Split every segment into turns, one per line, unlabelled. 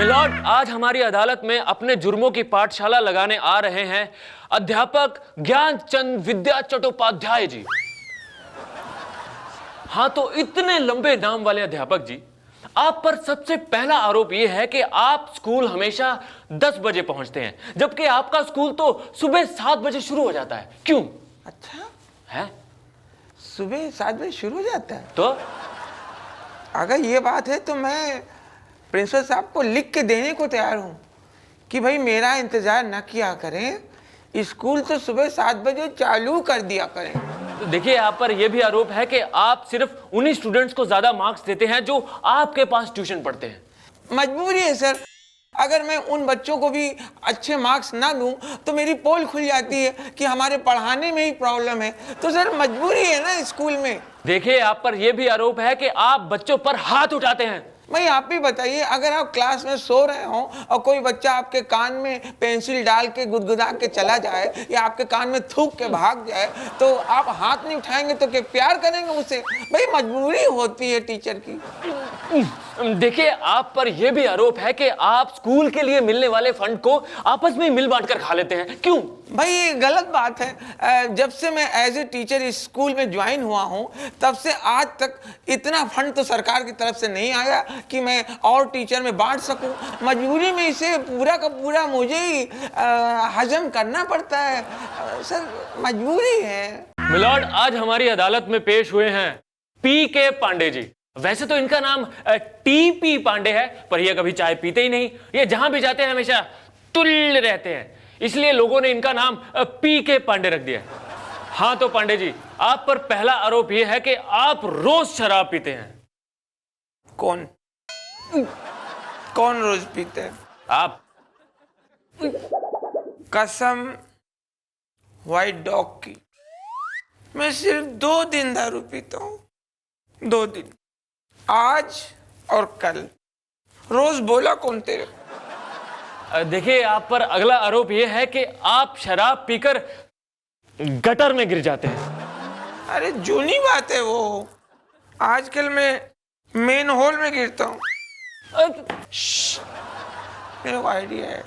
Milord, आज हमारी अदालत में अपने जुर्मों की पाठशाला लगाने आ रहे हैं अध्यापक ज्ञानचंद विद्या चट्टोपाध्याय जी। हाँ, तो इतने लंबे नाम वाले अध्यापक जी, आप पर सबसे पहला आरोप यह है कि आप स्कूल हमेशा 10 बजे पहुंचते हैं, जबकि आपका स्कूल तो सुबह 7 बजे शुरू हो जाता है। क्यों?
अच्छा
है?
सुबह 7 बजे शुरू हो जाता है?
तो
अगर ये बात है तो मैं प्रिंसिपल साहब को लिख के देने को तैयार हूँ कि भाई मेरा इंतजार न किया करें, स्कूल तो सुबह 7 बजे चालू कर दिया करें।
तो देखिए, आप पर यह भी आरोप है कि आप सिर्फ उन्हीं स्टूडेंट्स को ज्यादा मार्क्स देते हैं जो आपके पास ट्यूशन पढ़ते हैं।
मजबूरी है सर, अगर मैं उन बच्चों को भी अच्छे मार्क्स ना दूं तो मेरी पोल खुल जाती है कि हमारे पढ़ाने में ही प्रॉब्लम है। तो सर मजबूरी है ना स्कूल में।
देखिए, आप पर यह भी आरोप है कि आप बच्चों पर हाथ उठाते हैं।
भाई आप भी बताइए, अगर आप क्लास में सो रहे हो और कोई बच्चा आपके कान में पेंसिल डाल के गुदगुदा के चला जाए या आपके कान में थूक के भाग जाए तो आप हाथ नहीं उठाएंगे तो क्या प्यार करेंगे उससे? भाई मजबूरी होती है टीचर की।
देखिए, आप पर यह भी आरोप है कि आप स्कूल के लिए मिलने वाले फंड को आपस में मिल बांट कर खा लेते हैं। क्यों?
भाई ये गलत बात है। जब से मैं एज ए टीचर इस स्कूल में ज्वाइन हुआ हूँ तब से आज तक इतना फंड तो सरकार की तरफ से नहीं आया कि मैं और टीचर में बांट सकूं। मजबूरी में इसे पूरा का पूरा मुझे ही हजम करना पड़ता है। सर मजबूरी है।
मिलॉर्ड, आज हमारी अदालत में पेश हुए हैं पी.के. पांडे जी। वैसे तो इनका नाम टी.पी. पांडे है, पर ये कभी चाय पीते ही नहीं। ये जहां भी जाते हैं हमेशा तुल्य रहते हैं, इसलिए लोगों ने इनका नाम पी.के. पांडे रख दिया। हाँ, तो पांडे जी, आप पर पहला आरोप यह है कि आप रोज शराब पीते हैं।
कौन कौन रोज पीते हैं?
आप।
कसम व्हाइट डॉग की, मैं सिर्फ 2 दिन दारू पीता हूँ। 2 दिन, आज और कल। रोज बोला कौन तेरे?
देखिए, आप पर अगला आरोप यह है कि आप शराब पीकर गटर में गिर जाते हैं।
अरे जूनी बात है वो, आजकल मैं मेन होल में गिरता हूँ। मेरे को आइडिया है।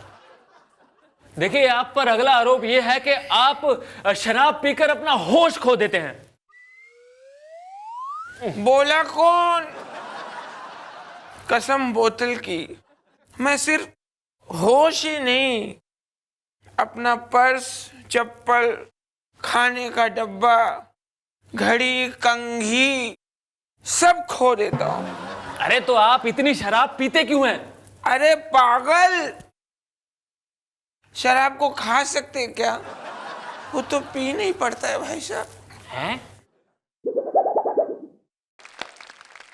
देखिए, आप पर अगला आरोप यह है कि आप शराब पीकर अपना होश खो देते हैं।
बोला कौन? कसम बोतल की, मैं सिर्फ होश ही नहीं, अपना पर्स, चप्पल, खाने का डब्बा, घड़ी, कंघी सब खो देता हूँ।
अरे तो आप इतनी शराब पीते क्यों हैं?
अरे पागल, शराब को खा सकते क्या? वो तो पीना ही पड़ता है भाई साहब।
हैं?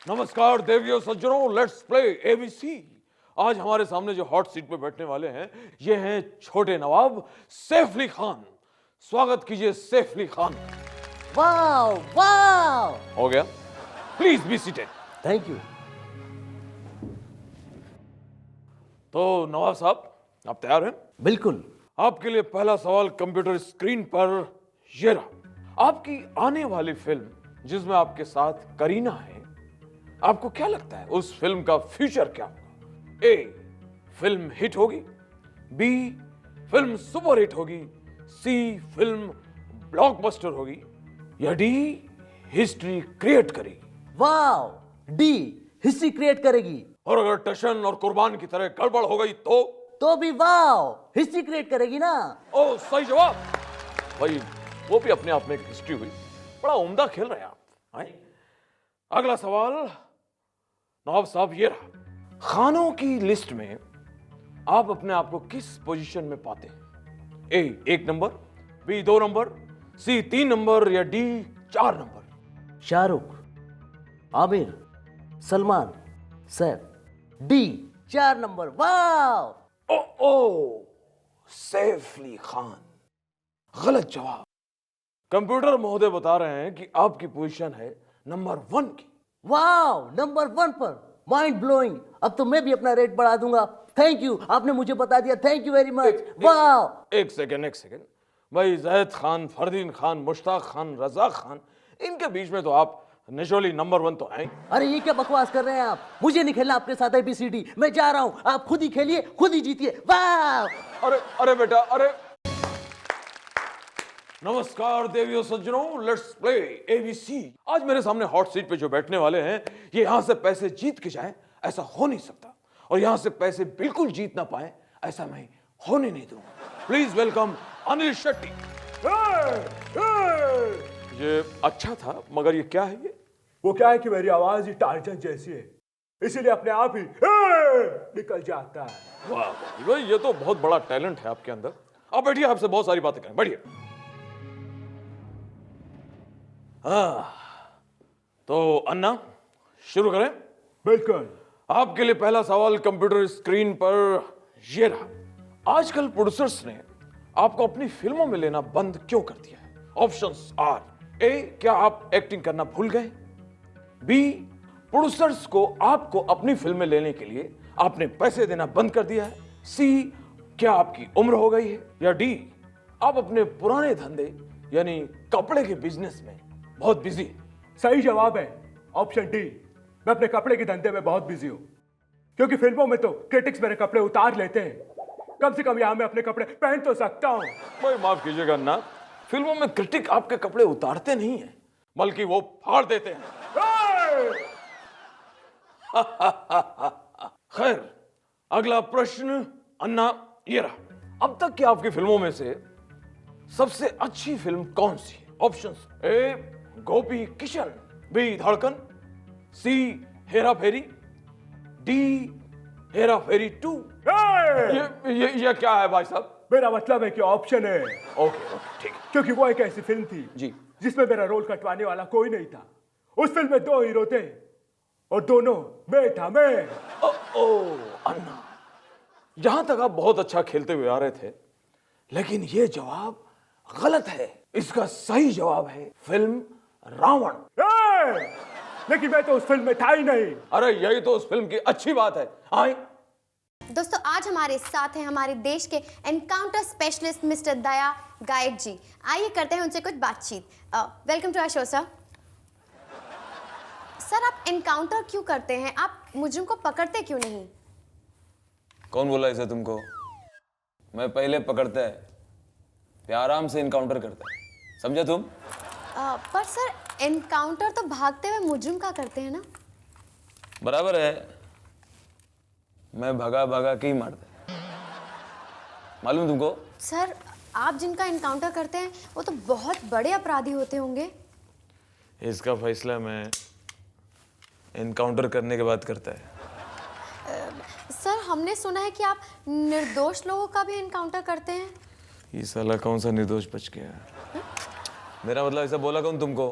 नमस्कार देवियों सज्जनों, लेट्स प्ले एबीसी। आज हमारे सामने जो हॉट सीट पे बैठने वाले हैं ये हैं छोटे नवाब सैफ अली खान। स्वागत कीजिए सैफ अली खान।
वाओ वाओ,
हो गया, please be seated.
Thank you.
तो नवाब साहब, आप तैयार हैं?
बिल्कुल।
आपके लिए पहला सवाल कंप्यूटर स्क्रीन पर ये रहा। आपकी आने वाली फिल्म जिसमें आपके साथ करीना है, आपको क्या लगता है उस फिल्म का फ्यूचर क्या होगा? ए, फिल्म हिट होगी, बी, फिल्म सुपर हिट होगी, सी, फिल्म ब्लॉकबस्टर होगी, या डी, हिस्ट्री क्रिएट करेगी?
वाओ, डी, हिस्ट्री क्रिएट करेगी।
और अगर टशन और कुर्बान की तरह गड़बड़ हो गई तो
भी वाओ, हिस्ट्री क्रिएट करेगी ना।
ओ, सही जवाब भाई, वो भी अपने आप में एक हिस्ट्री हुई। बड़ा उम्दा खेल रहे हैं आप। आए? अगला सवाल नवाब साहब ये रहा। खानों की लिस्ट में आप अपने आप को किस पोजीशन में पाते हैं? A, 1 number, B 2 number, C 3 number, या D 4 number?
Shahrukh, Aamir, Salman, Saif. D 4 number. Wow.
Oh, Saif Ali Khan, गलत जवाब। कंप्यूटर महोदय बता रहे हैं कि आपकी पोजीशन है नंबर 1 की।
वाओ, नंबर 1 पर। Mind blowing. अब तो मैं भी अपना रेट बढ़ा दूंगा। थैंक यू, आपने मुझे बता दिया। Thank you very much. Wow.
एक सेकेंड भाई, जैद खान, फरदीन खान, मुश्ताक खान, रजा खान, इनके बीच में तो आप नेचुरली नंबर 1 तो है।
अरे ये क्या बकवास कर रहे हैं आप? मुझे नहीं खेलना आपके साथ ABCD। मैं जा रहा हूँ, आप खुद ही खेलिए, खुद ही जीतिए। वाह!
अरे अरे बेटा, अरे नमस्कार देवियों सज्जनों, लेट्स प्ले ABC। आज मेरे सामने हॉट सीट पे जो बैठने वाले हैं, ये यहां से पैसे जीत के जाएं ऐसा हो नहीं सकता, और यहां से पैसे बिल्कुल जीत ना पाए ऐसा मैं होने नहीं दूंगा। Please welcome Anil Shetty. ये अच्छा था, मगर ये क्या है? ये
वो क्या है कि मेरी आवाज ही टार्जन जैसी है, इसीलिए अपने आप ही निकल जाता है।
वाह भाई, ये तो बहुत बड़ा टैलेंट है आपके अंदर। आप बैठिए, आपसे बहुत सारी बातें करें, बैठिए। तो अन्ना शुरू करें?
बिल्कुल।
आपके लिए पहला सवाल कंप्यूटर स्क्रीन पर ये रहा। आजकल प्रोड्यूसर्स ने आपको अपनी फिल्मों में लेना बंद क्यों कर दिया है? ऑप्शंस आर: ए, क्या आप एक्टिंग करना भूल गए? बी, प्रोड्यूसर्स को आपको अपनी फिल्में लेने के लिए आपने पैसे देना बंद कर दिया है? सी, क्या आपकी उम्र हो गई है? या डी, आप अपने पुराने धंधे यानी कपड़े के बिजनेस में बहुत बिजी हैं?
सही जवाब है ऑप्शन डी। मैं अपने कपड़े के धंधे में बहुत बिजी हूँ, क्योंकि फिल्मों में तो क्रिटिक्स मेरे कपड़े उतार लेते हैं, कम से कम यहाँ मैं अपने कपड़े पहन तो सकता हूँ।
भाई माफ कीजिएगा अन्ना, फिल्मों में क्रिटिक आपके कपड़े उतारते नहीं है, बल्कि वो फाड़ देते हैं। खैर, अगला प्रश्न अन्ना ये रहा। अब तक की आपकी फिल्मों में से सबसे अच्छी फिल्म कौन सी है? ऑप्शंस: ए, गोपी किशन, बी, धड़कन, सी, हेरा फेरी, डी, हेरा फेरी 2। ये क्या है भाई साहब?
मेरा मतलब है कि ऑप्शन है।
ओके, ठीक है।
क्योंकि वो एक ऐसी फिल्म थी
जी,
जिसमें मेरा रोल कटवाने वाला कोई नहीं था। उस फिल्म में 2 हीरो थे और दोनों मैं था। मैं
ओ अन्ना, यहां तक आप बहुत अच्छा खेलते हुए आ रहे थे, लेकिन ये जवाब गलत है। इसका सही जवाब है फिल्म रावण।
लेकिन मैं तो उस फिल्म में था ही नहीं।
अरे यही तो उस फिल्म की अच्छी बात है। आए
दोस्तों, आज हमारे साथ हैं हमारे देश के एनकाउंटर स्पेशलिस्ट मिस्टर दया गायक जी। आइए करते हैं उनसे कुछ बातचीत। Welcome to our show sir. Sir, आप एनकाउंटर क्यों करते हैं? आप मुजरिम को पकड़ते क्यों नहीं?
कौन बोला इसे तुमको? मैं पहले पकड़ता है, फिर आराम से इनकाउंटर करता है, समझा तुम?
पर सर, एनकाउंटर तो भागते हुए मुजरिम का करते हैं ना?
बराबर है, मैं भगा भगा के ही मारता है, मालूम तुमको?
सर, आप जिनका एनकाउंटर करते हैं वो तो बहुत बड़े अपराधी होते होंगे।
इसका फैसला मैं इनकाउंटर करने के बाद करता है।
सर, हमने सुना है कि आप निर्दोष लोगों का भी एनकाउंटर करते हैं।
ये साला कौन सा निर्दोष बच गया? मेरा मतलब ऐसा बोला कौन तुमको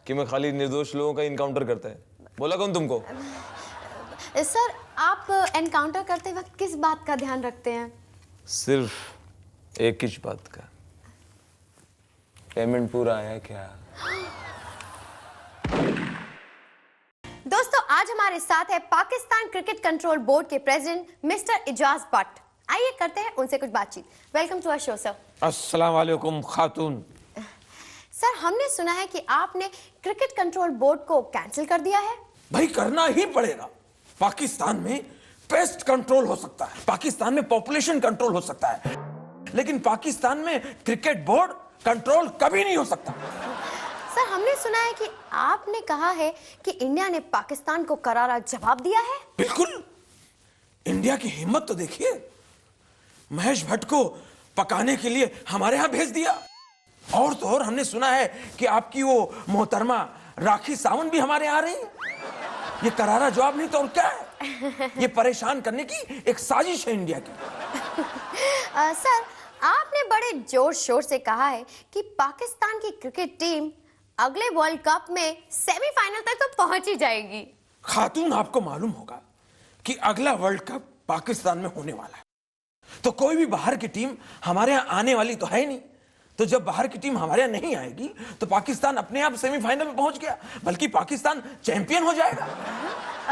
कि मैं खाली निर्दोष लोगों का इनकाउंटर करता है? बोला कौन तुमको?
सर, आप एनकाउंटर करते वक्त किस बात का ध्यान रखते हैं?
सिर्फ एक ही बात का, पेमेंट पूरा आया क्या?
दोस्तों, आज हमारे साथ है पाकिस्तान क्रिकेट कंट्रोल बोर्ड के प्रेसिडेंट मिस्टर इजाज भट्ट। आइए करते हैं उनसे कुछ बातचीत। Welcome to our show sir.
अस्सलाम वालेकुम खातून।
सर, हमने सुना है कि आपने क्रिकेट कंट्रोल बोर्ड को कैंसिल कर दिया है।
भाई करना ही पड़ेगा। पाकिस्तान में पेस्ट कंट्रोल हो सकता है, पाकिस्तान में पॉपुलेशन कंट्रोल हो सकता है, लेकिन पाकिस्तान में क्रिकेट बोर्ड कंट्रोल कभी नहीं हो सकता।
सर, हमने सुना है कि आपने कहा है कि इंडिया ने पाकिस्तान को करारा जवाब दिया है।
बिल्कुल, इंडिया की हिम्मत तो देखिए, महेश भट्ट को पकाने के लिए हमारे यहां भेज दिया। और तो और हमने सुना है कि आपकी वो मोहतरमा राखी सावंत भी हमारे यहाँ आ रही है। ये करारा जवाब नहीं तो और क्या है? ये परेशान करने की एक साजिश है इंडिया की।
सर, आपने बड़े जोर शोर से कहा है कि पाकिस्तान की क्रिकेट टीम अगले वर्ल्ड कप में सेमीफाइनल तक तो पहुंच ही जाएगी।
खातून, आपको मालूम होगा कि अगला वर्ल्ड कप पाकिस्तान में होने वाला है, तो कोई भी बाहर की टीम हमारे यहाँ आने वाली तो है ही नहीं। तो जब बाहर की टीम हमारे यहाँ नहीं आएगी तो पाकिस्तान अपने आप सेमीफाइनल में पहुंच गया, बल्कि पाकिस्तान चैंपियन हो जाएगा।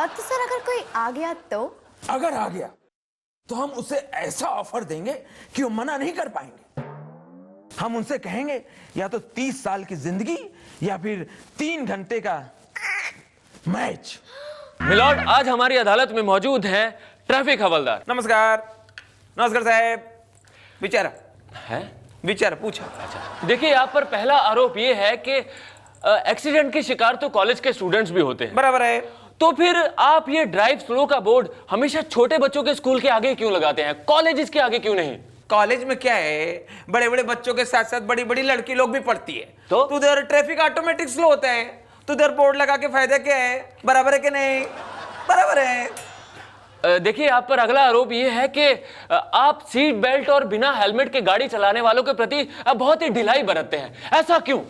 तो सर, अगर कोई आ गया तो?
अगर आ गया तो हम उसे ऐसा ऑफर देंगे कि वो मना नहीं कर पाएंगे। हम उनसे कहेंगे या तो 30 साल की जिंदगी या फिर 3 घंटे का मैच।
मिलॉर्ड, आज हमारी अदालत में मौजूद हैं ट्रैफिक हवलदार।
नमस्कार। नमस्कार साहब। विचारा
है?
विचारा पूछा।
देखिए, आप पर पहला आरोप यह है कि एक्सीडेंट के शिकार तो कॉलेज के स्टूडेंट्स भी होते हैं।
बराबर है।
तो फिर आप ये ड्राइव स्लो का बोर्ड हमेशा छोटे बच्चों के स्कूल के आगे क्यों लगाते हैं, कॉलेज के आगे क्यों नहीं?
कॉलेज में क्या है, बड़े बड़े बच्चों के साथ साथ बड़ी बड़ी लड़की लोग भी पढ़ती है,
तो
उधर ट्रैफिक ऑटोमेटिक स्लो होता है, तो उधर बोर्ड लगा के फायदा क्या है? बराबर है कि नहीं? बराबर है।
देखिए, आप पर अगला आरोप यह है कि आप सीट बेल्ट और बिना हेलमेट के गाड़ी चलाने वालों के प्रति बहुत ही ढिलाई बरतते हैं, ऐसा क्यों?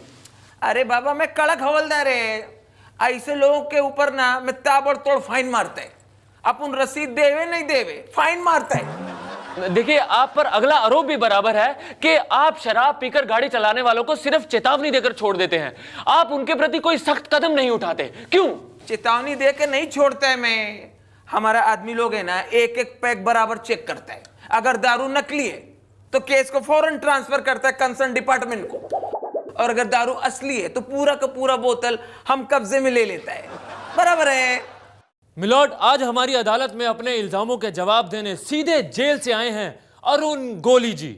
अरे बाबा, मैं कड़क हवलदार है, ऐसे लोगों के ऊपर ना मैं ताबड़तोड़ फाइन मारता है। अपन रसीद देवे नहीं देवे फाइन मारता है।
देखिए, आप पर अगला आरोप भी बराबर है कि आप शराब पीकर गाड़ी चलाने वालों को सिर्फ चेतावनी देकर छोड़ देते हैं, आप उनके प्रति कोई सख्त कदम नहीं उठाते, क्यों?
चेतावनी दे के नहीं छोड़ता है मैं। हमारा आदमी लोग है ना, एक एक पैक बराबर चेक करता है। अगर दारू नकली है तो केस को फौरन ट्रांसफर करता है कंसर्न डिपार्टमेंट को, और अगर दारू असली है तो पूरा का पूरा बोतल हम कब्जे में ले लेता है। बराबर है।
मिलॉर्ड, आज हमारी अदालत में अपने इल्जामों के जवाब देने सीधे जेल से आए हैं अरुण गोली जी।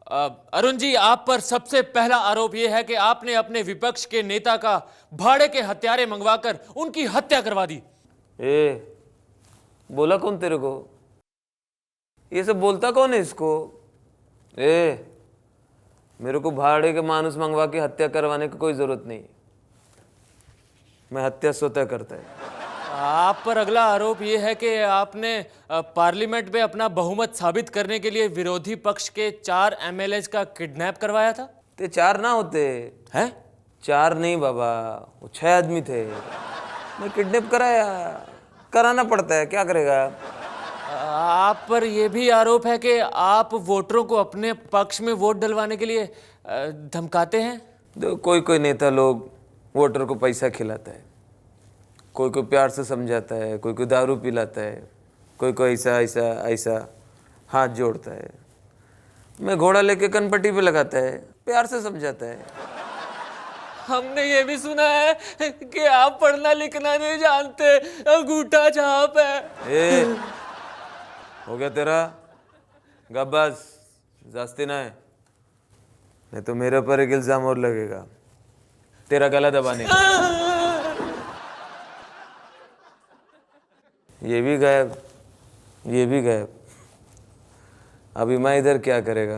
अरुण जी, आप पर सबसे पहला आरोप यह है कि आपने अपने विपक्ष के नेता का भाड़े के हत्यारे मंगवाकर उनकी हत्या करवा दी।
बोला कौन तेरे को? ये सब बोलता कौन है इसको? मेरे को भाड़े के मानुस मंगवा के हत्या करवाने की कोई जरूरत नहीं, मैं हत्या स्वतः करता है।
आप पर अगला आरोप यह है कि आपने पार्लियामेंट में अपना बहुमत साबित करने के लिए विरोधी पक्ष के 4 MLAs का किडनैप करवाया था।
ते 4 ना होते
हैं?
4 नहीं बाबा, वो 6 आदमी थे। मैं किडनैप कराना पड़ता है, क्या करेगा?
आप पर यह भी आरोप है कि आप वोटरों को अपने पक्ष में वोट डलवाने के लिए धमकाते हैं।
कोई कोई नेता लोग वोटर को पैसा खिलाता है, कोई कोई प्यार से समझाता है, कोई कोई दारू पिलाता है, कोई कोई ऐसा ऐसा ऐसा हाथ जोड़ता है। मैं घोड़ा लेके कनपट्टी पे लगाता है, प्यार से समझाता है।
हमने ये भी सुना है कि आप पढ़ना लिखना नहीं जानते, अंगूठा छाप है।
हो गया तेरा? गब्बास जास्ती ना है, नहीं तो मेरे ऊपर एक इल्जाम और लगेगा, तेरा गला दबाने का। ये भी गायब, ये भी गायब। अभी मैं इधर क्या करेगा?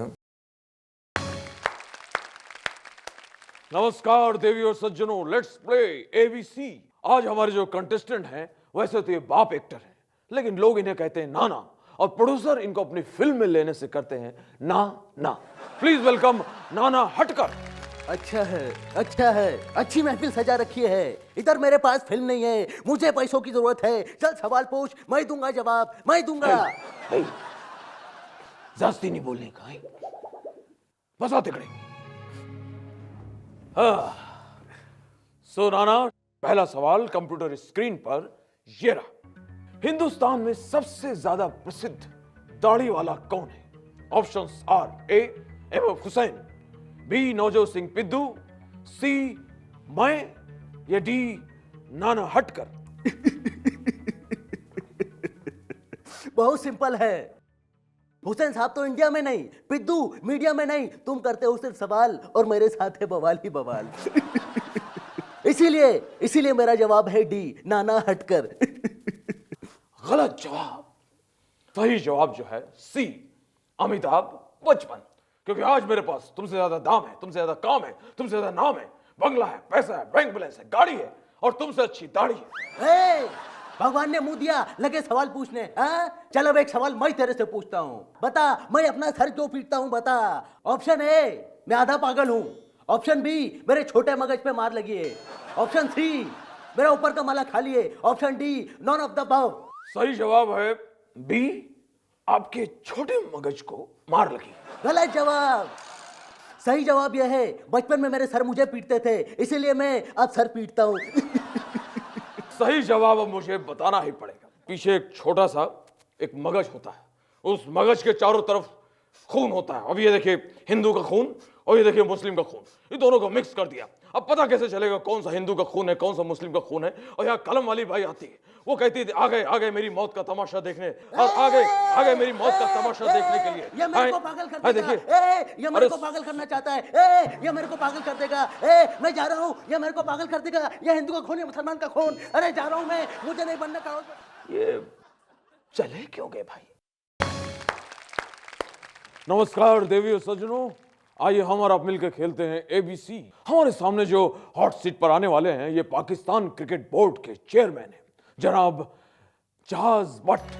नमस्कार देवी और सज्जनों, लेट्स प्ले ABC। आज हमारे जो कंटेस्टेंट हैं वैसे तो ये बाप एक्टर हैं, लेकिन लोग इन्हें कहते हैं नाना, और प्रोड्यूसर इनको अपनी फिल्म में लेने से करते हैं ना ना। प्लीज वेलकम नाना हटकर।
अच्छा है, अच्छा है, अच्छी महफिल सजा रखी है। इधर मेरे पास फिल्म नहीं है, मुझे पैसों की जरूरत है। चल सवाल पूछ, मैं दूंगा जवाब, मैं दूंगा।
जास्ती नहीं बोलने का है, बस आते खड़े। सो नाना, पहला सवाल कंप्यूटर स्क्रीन पर ये रहा। हिंदुस्तान में सबसे ज्यादा प्रसिद्ध दाढ़ी वाला कौन है? Options are: A M F. Husain, B Navjot Singh Sidhu, C मैं, या डी नाना हटकर।
बहुत सिंपल है। हुसैन साहब तो इंडिया में नहीं, पिद्दू मीडिया में नहीं। तुम करते हो सिर्फ सवाल और मेरे साथ है बवाल ही बवाल। इसीलिए मेरा जवाब है डी, नाना हटकर।
गलत जवाब। सही जवाब जो है सी, अमिताभ बच्चन। क्योंकि आज मेरे पास तुमसे ज्यादा दाम है, तुमसे ज्यादा काम है, तुमसे ज्यादा नाम है, बंगला है, पैसा है, बैंक बैलेंस है, गाड़ी है, और तुमसे अच्छी दाढ़ी है।
भगवान ने मुंह दिया, लगे सवाल पूछने। हाँ, चल अब एक सवाल मैं तेरे से पूछता हूँ। बता, मैं अपना सर क्यों पीटता हूँ? बता। ऑप्शन ए, मैं आधा पागल हूँ। ऑप्शन बी, मेरे छोटे मगज पे मार लगी है। ऑप्शन सी, मेरा ऊपर का माला खाली है। Option D, none of the above.
सही जवाब है बी, आपके छोटे मगज को मार लगी।
गलत जवाब। सही जवाब यह है, बचपन में मेरे सर मुझे पीटते थे, इसीलिए मैं अब सर पीटता हूँ।
सही जवाब अब मुझे बताना ही पड़ेगा। पीछे एक छोटा सा एक मगज होता है, उस मगज के चारों तरफ खून होता है। अब ये देखिए हिंदू का खून और ये देखिए मुस्लिम का खून, ये दोनों को मिक्स कर दिया। अब पता कैसे चलेगा कौन सा हिंदू का खून है, कौन सा मुस्लिम का खून है? और यहाँ कलम वाली भाई आती है, वो कहती है आ गए मेरी मौत का तमाशा देखने, और आ गए मेरी मौत का तमाशा देखने के लिए।
ये मेरे को पागल कर देगा।
देखिए,
ये मेरे को पागल करना चाहता है। ये मेरे को पागल कर देगा। मैं जा रहा हूँ, ये मेरे को पागल कर देगा। ये हिंदू का खून है, मुसलमान का खून। अरे जा रहा हूँ मैं, मुझे नहीं बनना करोड़पति।
ये चले क्यों गए भाई? नमस्कार देवियों सज्जनों, आइए हम और आप मिलकर खेलते हैं एबीसी। हमारे सामने जो हॉट सीट पर आने वाले हैं, ये पाकिस्तान क्रिकेट बोर्ड के चेयरमैन हैं, जनाब जहाज भट्ट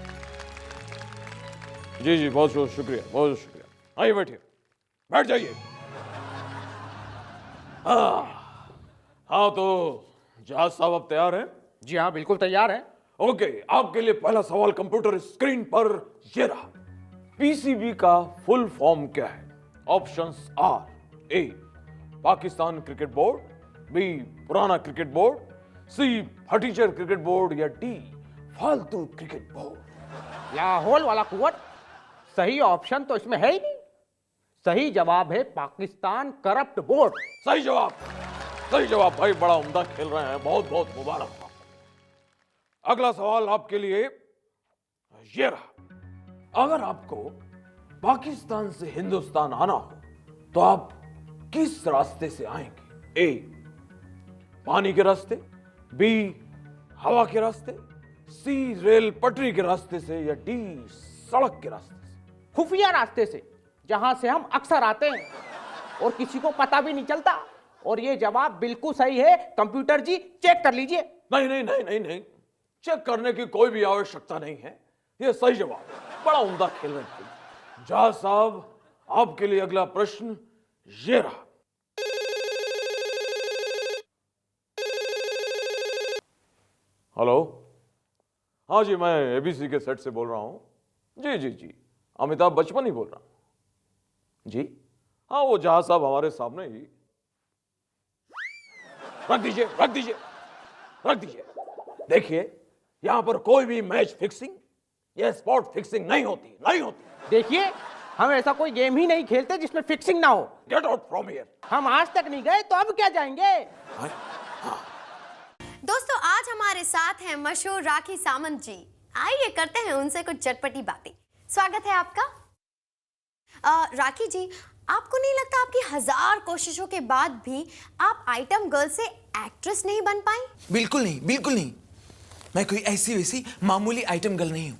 जी। जी बहुत बहुत शुक्रिया, बहुत शुक्रिया। आइए बैठिए, बैठ जाइए। हाँ तो जहाज साहब आप तैयार हैं?
जी हाँ, बिल्कुल तैयार है।
ओके, आपके लिए पहला सवाल कंप्यूटर स्क्रीन पर ये रहा। पीसीबी का फुल फॉर्म क्या है? Options are: A Pakistan cricket board, B पुराना क्रिकेट बोर्ड, सी फटीचर क्रिकेट बोर्ड, या डी फालतू क्रिकेट बोर्ड।
लाहौल वाला कुंवर, सही ऑप्शन तो इसमें है ही नहीं। सही जवाब है पाकिस्तान करप्ट बोर्ड।
सही जवाब, सही जवाब भाई, बड़ा उम्दा खेल रहे हैं, बहुत बहुत मुबारक। अगला सवाल आपके लिए ये रहा। अगर आपको पाकिस्तान से हिंदुस्तान आना हो तो आप किस रास्ते से आएंगे? ए पानी के रास्ते, बी हवा के रास्ते, सी रेल पटरी के रास्ते से, या डी सड़क के रास्ते से?
खुफिया रास्ते से, जहां से हम अक्सर आते हैं और किसी को पता भी नहीं चलता। और ये जवाब बिल्कुल सही है। कंप्यूटर जी चेक कर लीजिए।
नहीं नहीं नहीं नहीं नहीं, चेक करने की कोई भी आवश्यकता नहीं है, यह सही जवाब। बड़ा उम्दा खेल रहे हैं। जहाज साहब, आपके लिए अगला प्रश्न ये रहा। हेलो, हाँ जी, मैं एबीसी के सेट से बोल रहा हूं। जी जी जी, अमिताभ बच्चन ही बोल रहा हूं जी। हाँ, वो जहाज साहब हमारे सामने ही। रख दीजिए, रख दीजिए, रख दीजिए। देखिए, यहां पर कोई भी मैच फिक्सिंग या स्पॉट फिक्सिंग नहीं होती, नहीं होती।
देखिए, हम ऐसा कोई गेम ही नहीं खेलते जिसमें फिक्सिंग ना हो।
Get out from here.
हम आज तक नहीं गए तो अब क्या जाएंगे?
दोस्तों, आज हमारे साथ हैं मशहूर राखी सामंत जी। आइए करते हैं उनसे कुछ चटपटी बातें। स्वागत है आपका। राखी जी, आपको नहीं लगता आपकी 1000 कोशिशों के बाद भी आप आइटम गर्ल से एक्ट्रेस नहीं बन पाई?
बिल्कुल नहीं, बिल्कुल नहीं। मैं कोई ऐसी वैसी मामूली आइटम गर्ल नहीं हूं,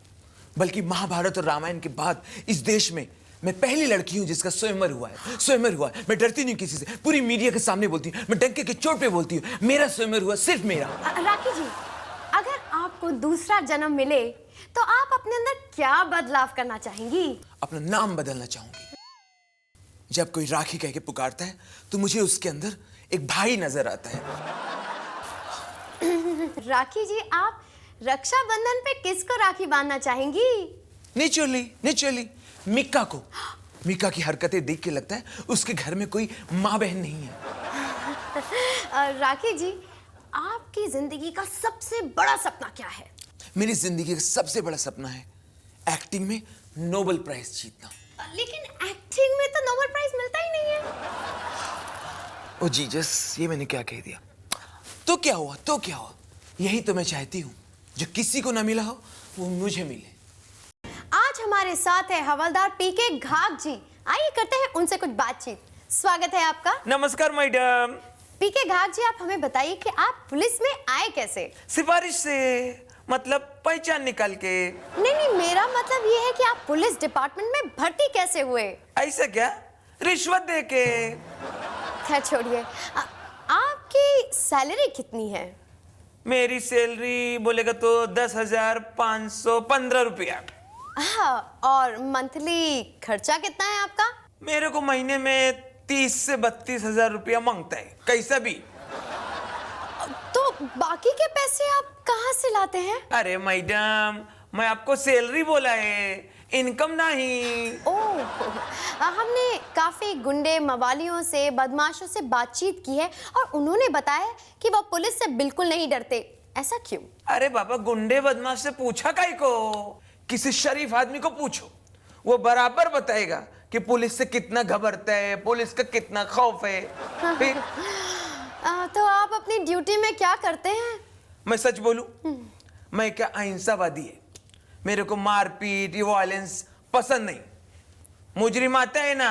बल्कि महाभारत और रामायण के बाद इस देश में मैं पहली लड़की हूं जिसका स्वयंवर हुआ है। स्वयंवर हुआ है। मैं डरती नहीं किसी से, पूरी मीडिया के सामने बोलती हूं, मैं डंके के चोट पे बोलती हूं, मेरा स्वयंवर हुआ, सिर्फ मेरा।
राखी जी, अगर आपको दूसरा जन्म मिले तो आप अपने अंदर क्या बदलाव करना चाहेंगी?
अपना नाम बदलना चाहूंगी। जब कोई राखी कह के पुकारता है तो मुझे उसके अंदर एक भाई नजर आता है।
राखी जी, आप रक्षाबंधन पे किसको राखी बांधना चाहेंगी?
नेचुरली मिक्का को। मिक्का की हरकतें देख के लगता है उसके घर में कोई माँ बहन नहीं है।
राखी जी, आपकी जिंदगी का सबसे बड़ा सपना क्या है?
मेरी जिंदगी का सबसे बड़ा सपना है एक्टिंग में नोबेल प्राइज जीतना।
लेकिन एक्टिंग में तो नोबेल प्राइज मिलता ही नहीं है।
ओ जीसस, ये मैंने क्या कह दिया? तो क्या हुआ, तो क्या हुआ? यही तो मैं चाहती हूँ, जो किसी को ना मिला हो वो मुझे मिले।
आज हमारे साथ है हवलदार पीके घाघ जी। आइए करते हैं उनसे कुछ बातचीत। स्वागत है आपका।
नमस्कार मैडम।
पीके घाघ जी, आप हमें बताइए कि आप पुलिस में आए कैसे?
सिफारिश से, मतलब पहचान निकाल के।
नहीं, मेरा मतलब ये है कि आप पुलिस डिपार्टमेंट में भर्ती कैसे हुए?
ऐसा क्या? रिश्वत दे के।
खैर छोड़िए, आपकी सैलरी कितनी है?
मेरी सैलरी बोलेगा तो 10,515 रुपया।
हाँ, और मंथली खर्चा कितना है आपका?
मेरे को महीने में 30 से 32,000 रुपया मांगता है, कैसा भी।
तो बाकी के पैसे आप कहाँ से लाते हैं?
अरे मैडम, मैं आपको सैलरी बोला है, इनकम नहीं।
ओह, हमने काफी गुंडे, मवालियों से, बदमाशों से बातचीत की है और उन्होंने बताया कि वो पुलिस से बिल्कुल नहीं डरते। ऐसा क्यों?
अरे बाबा, गुंडे बदमाश से पूछा काहे को? किसी शरीफ आदमी को पूछो, वो बराबर बताएगा कि पुलिस से कितना घबरता है, पुलिस का कितना खौफ है। फिर
तो आप अपनी ड्यूटी में क्या करते हैं?
मैं सच बोलूं, मैं क्या अहिंसावादी है। मेरे को मारपीट, वायलेंस पसंद नहीं। मुजरिम आते हैं ना,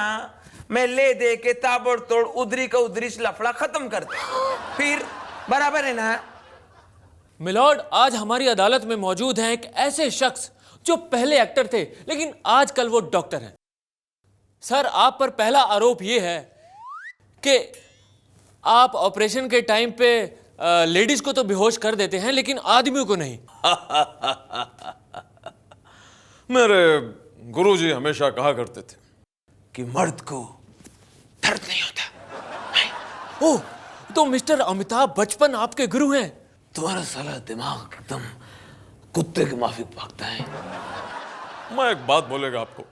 मैं ले दे के ताबड़तोड़ उधरी का उधरी लफड़ा खत्म करते फिर बराबर है ना।
मिलॉर्ड, आज हमारी अदालत में मौजूद हैं एक ऐसे शख्स जो पहले एक्टर थे लेकिन आजकल वो डॉक्टर हैं। सर, आप पर पहला आरोप यह है कि आप ऑपरेशन के टाइम पे लेडीज को तो बेहोश कर देते हैं लेकिन आदमियों को नहीं।
मेरे गुरुजी हमेशा कहा करते थे
कि मर्द को दर्द नहीं होता।
ओह, तो मिस्टर अमिताभ बच्चन आपके गुरु हैं।
तुम्हारा साला दिमाग एकदम कुत्ते के माफिक भागता है।
मैं एक बात बोलेगा आपको,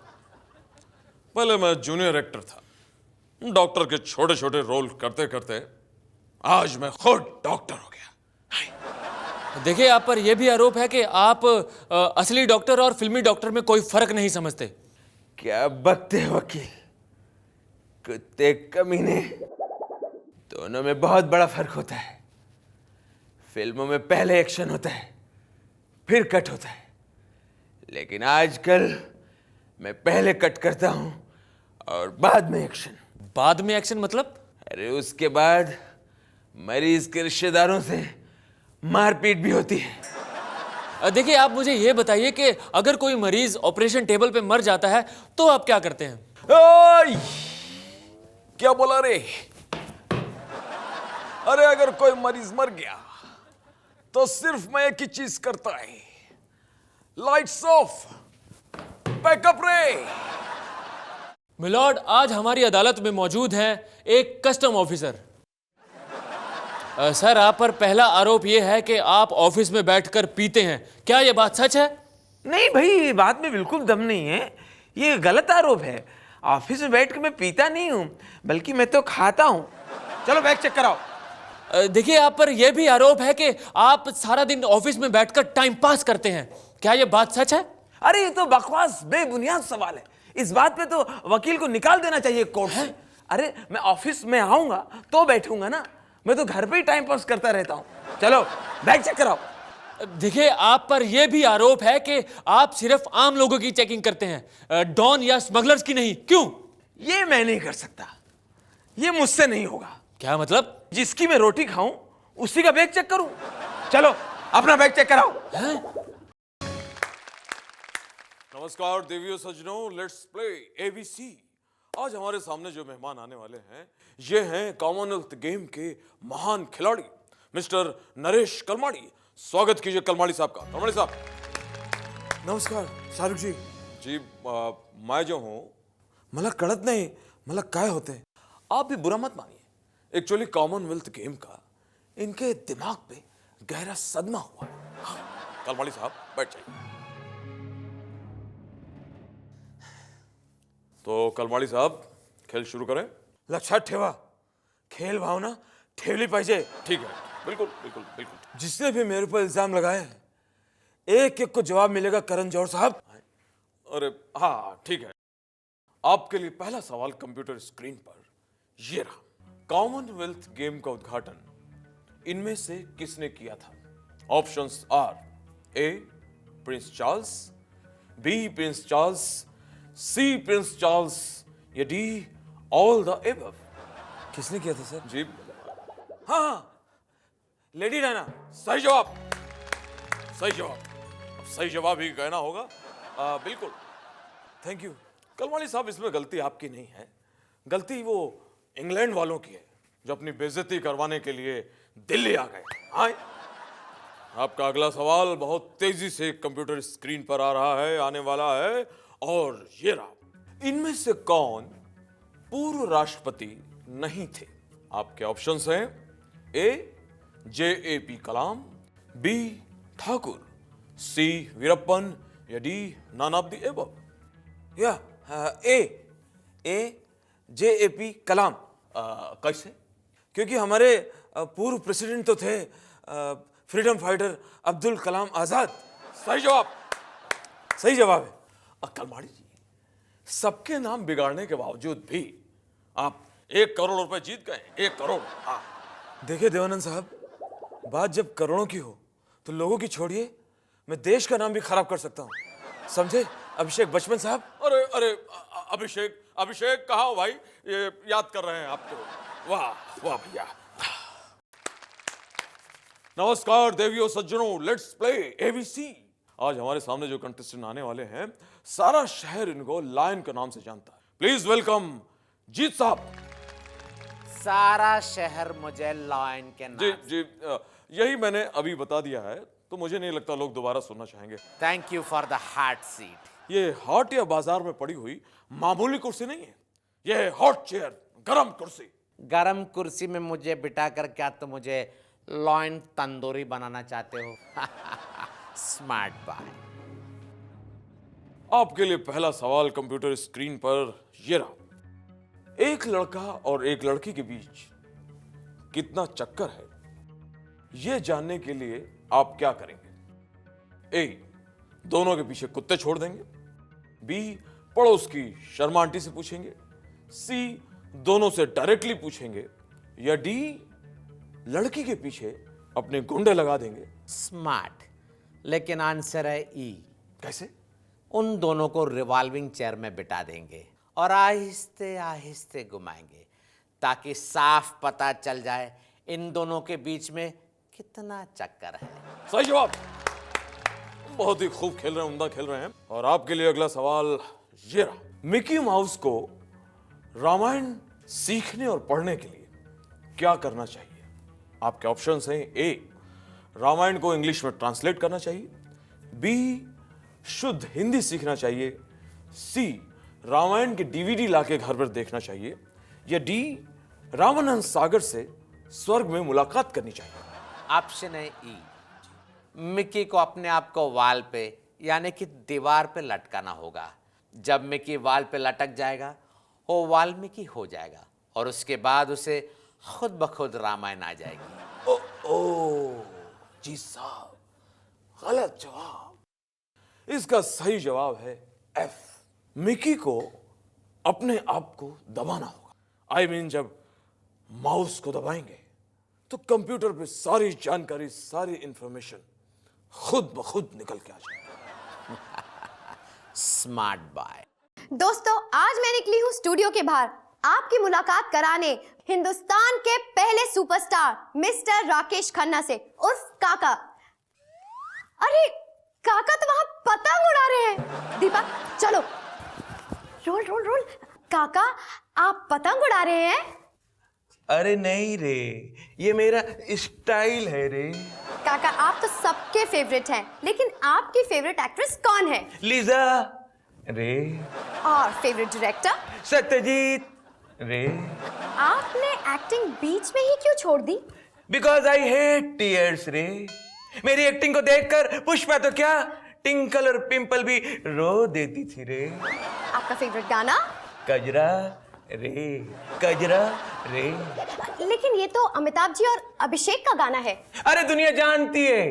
पहले मैं जूनियर एक्टर था, डॉक्टर के छोटे छोटे रोल करते करते आज मैं खुद डॉक्टर हो गया।
देखिए, आप पर यह भी आरोप है कि आप असली डॉक्टर और फिल्मी डॉक्टर में कोई फर्क नहीं समझते।
क्या बकते हैं वकील, कुत्ते कमीने। दोनों में बहुत बड़ा फर्क होता है। फिल्मों में पहले एक्शन होता है फिर कट होता है, लेकिन आजकल मैं पहले कट करता हूं और बाद में एक्शन।
बाद में एक्शन मतलब?
अरे उसके बाद मरीज के रिश्तेदारों से मारपीट भी होती है।
देखिए, आप मुझे यह बताइए कि अगर कोई मरीज ऑपरेशन टेबल पे मर जाता है तो आप क्या करते हैं?
ओय! क्या बोला रे? अरे अगर कोई मरीज मर गया तो सिर्फ मैं एक ही चीज करता है, लाइट्स ऑफ, बैकअप रे।
मिलॉर्ड, आज हमारी अदालत में मौजूद हैं एक कस्टम ऑफिसर। सर, आप पर पहला आरोप यह है कि आप ऑफिस में बैठकर पीते हैं। क्या यह बात सच है?
नहीं भाई, बात में बिल्कुल दम नहीं है, ये गलत आरोप है। ऑफिस में बैठ के मैं पीता नहीं हूं, बल्कि मैं तो खाता हूं। चलो बैग चेक कराओ।
देखिए, आप पर यह भी आरोप है कि आप सारा दिन ऑफिस में बैठकर टाइम पास करते हैं। क्या यह बात सच है?
अरे ये तो बकवास बेबुनियाद सवाल है। इस बात पे तो वकील को निकाल देना चाहिए कोर्ट से। अरे मैं ऑफिस में आऊंगा तो बैठूंगा ना, मैं तो घर पे ही टाइम पास करता रहता हूं। चलो बैग चेक कराओ।
देखिए, आप पर यह भी आरोप है कि आप सिर्फ आम लोगों की चेकिंग करते हैं, डॉन या स्मगलर्स की नहीं। क्यों?
ये मैं नहीं कर सकता, ये मुझसे नहीं होगा।
क्या मतलब?
जिसकी मैं रोटी खाऊं उसी का बैग चेक करूं। चलो अपना बैग चेक कराओ।
नमस्कार देवियों सज्जनों, लेट्स प्ले एबीसी। आज हमारे सामने जो मेहमान आने वाले हैं ये हैं कॉमनवेल्थ गेम के महान खिलाड़ी मिस्टर नरेश कलमाड़ी। स्वागत कीजिए कलमाड़ी साहब का। कलमाड़ी साहब
नमस्कार शाहरुख जी।
जी, मैं जो हूँ
मला कळत नाही, मला काय होते।
आप भी बुरा मत मानिए, एक्चुअली कॉमनवेल्थ गेम का इनके दिमाग पे गहरा सदमा हुआ है। हाँ, कलमाड़ी साहब बैठ जाइए। तो कलमाड़ी साहब खेल शुरू करें।
लक्षात ठेवा, खेल भावना ठेवली पाहिजे।
ठीक है, बिल्कुल बिल्कुल बिल्कुल।
जिसने भी मेरे पर इल्जाम लगाए एक एक को जवाब मिलेगा करण जौहर साहब।
अरे हाँ ठीक है, आपके लिए पहला सवाल कंप्यूटर स्क्रीन पर ये रहा। कॉमनवेल्थ गेम का उद्घाटन इनमें से किसने किया था? Options are A prince Charles, B prince Charles, C prince Charles या डी ऑल द एबव।
किसने किया था सर?
जी
हाँ,
लेडी डायना। सही जवाब, सही जवाब। अब सही जवाब ही कहना होगा। बिल्कुल,
थैंक यू।
कलमाड़ी साहब इसमें गलती आपकी नहीं है, गलती वो इंग्लैंड वालों की है जो अपनी बेइज्जती करवाने के लिए दिल्ली आ गए। हाँ, आपका अगला सवाल बहुत तेजी से कंप्यूटर स्क्रीन पर आ रहा है, आने वाला है, और ये रहा। इनमें से कौन पूर्व राष्ट्रपति नहीं थे? आपके ऑप्शंस हैं A JAP Kalam, B Thakur, C Veerappan या D none of the above.
या ए JAP कलाम।
कैसे?
क्योंकि हमारे पूर्व प्रेसिडेंट तो थे फ्रीडम फाइटर अब्दुल कलाम आजाद।
सही जवाब,
सही जवाब है।
कलमाड़ी जी, सबके नाम बिगाड़ने के बावजूद भी आप 1 करोड़ रुपए जीत गए। 1 करोड़। हाँ,
देखिए देवानंद साहब, बात जब करोड़ों की हो तो लोगों की छोड़िए, मैं देश का नाम भी खराब कर सकता हूँ, समझे अभिषेक बचपन साहब।
अरे अरे अभिषेक अभिषेक कहाँ हो भाई? ये याद कर रहे हैं आप तो। वाह वाह भैया। नमस्कार देवियों सज्जनों, लेट्स प्ले एबीसी। आज हमारे सामने जो कंटेस्टेंट आने वाले हैं, सारा शहर इनको लायन के नाम से जानता है। प्लीज वेलकम जीत साहब।
सारा शहर मुझे लायन के नाम।
जी जी, यही मैंने अभी बता दिया है, तो मुझे नहीं लगता लोग दोबारा सुनना चाहेंगे।
Thank you for the hot seat.
ये हॉट या बाजार में पड़ी हुई मामूली कुर्सी नहीं है, ये है हॉट चेयर, गरम कुर्सी।
गरम कुर्सी में मुझे बिठा कर क्या तो मुझे लॉयन तंदूरी बनाना चाहते हो? Smart boy.
आपके लिए पहला सवाल कंप्यूटर स्क्रीन पर ये रहा। एक लड़का और एक लड़की के बीच कितना चक्कर है, यह जानने के लिए आप क्या करेंगे? ए, दोनों के पीछे कुत्ते छोड़ देंगे। बी, पड़ोस की शर्मा आंटी से पूछेंगे। सी, दोनों से डायरेक्टली पूछेंगे। या डी, लड़की के पीछे अपने गुंडे लगा देंगे।
स्मार्ट, लेकिन आंसर है ई।
कैसे?
उन दोनों को रिवॉल्विंग चेयर में बिठा देंगे और आहिस्ते आहिस्ते घुमाएंगे ताकि साफ पता चल जाए इन दोनों के बीच में कितना चक्कर है।
सही जवाब। बहुत ही खूब खेल रहे हैं, उम्दा खेल रहे हैं। और आपके लिए अगला सवाल ये रहा। मिकी माउस को रामायण सीखने और पढ़ने के लिए क्या करना चाहिए? आपके ऑप्शंस हैं। ए, रामायण को इंग्लिश में ट्रांसलेट करना चाहिए। बी, शुद्ध हिंदी सीखना चाहिए। सी, रामायण के डीवीडी लाके घर पर देखना चाहिए। या डी, रामानंद सागर से स्वर्ग में मुलाकात करनी चाहिए।
ऑप्शन है ई। मिकी को अपने आप को वाल पे यानी कि दीवार पे लटकाना होगा। जब मिकी वाल पे लटक जाएगा वो वाल्मीकि हो जाएगा और उसके बाद उसे खुद ब खुद रामायण आ जाएगी।
ओ जी साहब, गलत जवाब। इसका सही जवाब है एफ। मिकी को अपने आप को दबाना होगा। आई मीन, जब माउस को दबाएंगे तो कंप्यूटर पे सारी जानकारी, सारी इंफॉर्मेशन खुद ब खुद निकल के आ जाएगी।
Smart boy.
दोस्तों, आज मैं निकली हूँ स्टूडियो के बाहर आपकी मुलाकात कराने हिंदुस्तान के पहले सुपरस्टार मिस्टर राकेश खन्ना से उर्फ काका। अरे काका तो वहां पतंग उड़ा रहे हैं। दीपक चलो, रोल रोल रोल। काका, आप पतंग उड़ा रहे हैं?
अरे नहीं रे, ये मेरा स्टाइल है रे।
काका, आप तो सबके फेवरेट हैं, लेकिन आपकी फेवरेट एक्ट्रेस कौन है?
लीजा रे।
और फेवरेट डायरेक्टर?
सत्यजीत रे।
आपने एक्टिंग बीच में ही क्यों छोड़ दी?
बिकॉज आई हेट टीयर्स रे। मेरी एक्टिंग को देखकर पुष्पा तो क्या, टिंकल और पिंपल भी रो देती थी रे।
आपका फेवरेट गाना?
कजरा रे, कजरा रे।
लेकिन ये तो अमिताभ जी और अभिषेक का गाना है।
अरे दुनिया जानती है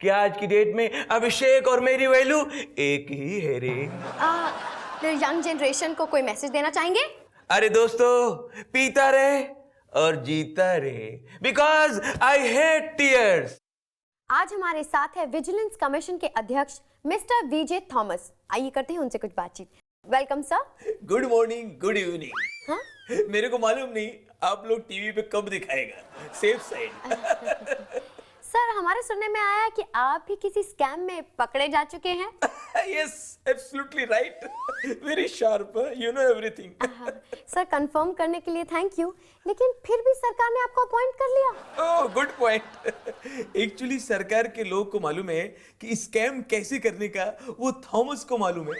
कि आज की डेट में अभिषेक और मेरी वैल्यू एक ही है रे।
यंग जनरेशन को कोई मैसेज देना चाहेंगे?
अरे दोस्तों, पीता रहे और जीता रहे, बिकॉज आई हेट टीयर्स।
आज हमारे साथ है विजिलेंस कमीशन के अध्यक्ष मिस्टर वीजे थॉमस। आइए करते हैं उनसे कुछ बातचीत। Welcome sir.
Good morning, good evening.
हाँ?
मेरे को मालूम नहीं आप लोग टीवी पे कब दिखाएगा, सेफ साइड।
सर, हमारे सुनने में आया कि आप भी किसी स्कैम में पकड़े जा चुके हैं।
Yes, absolutely right. Very sharp, you know everything.
Sir, confirm करने के लिए थैंक यू, लेकिन फिर भी सरकार ने आपको अपॉइंट कर लिया।
Oh, good point. Actually, सरकार के लोग को मालूम है कि स्कैम कैसे करने का वो थॉमस को मालूम है।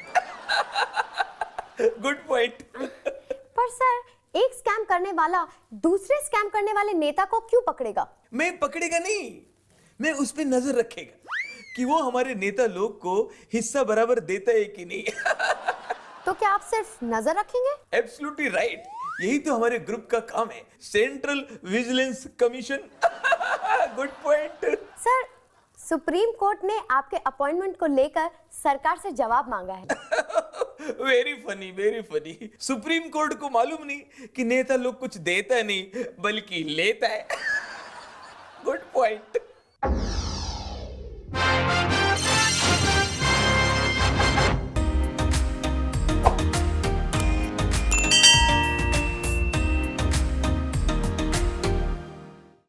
Good point.
पर सर, एक स्कैम करने वाला दूसरे स्कैम करने वाले नेता को क्यों पकड़ेगा?
मैं पकड़ेगा नहीं, मैं उस पे नजर रखेगा कि वो हमारे नेता लोग को हिस्सा बराबर देता है कि नहीं।
तो क्या आप सिर्फ नजर रखेंगे?
एब्सोल्युटली राइट, यही तो हमारे ग्रुप का काम है, central vigilance commission. Good point.
Sir, supreme court ने आपके अपॉइंटमेंट को लेकर सरकार से जवाब मांगा है।
Very funny, very funny. Supreme court को मालूम नहीं कि नेता लोग कुछ देता नहीं बल्कि लेता है।
पॉइंट।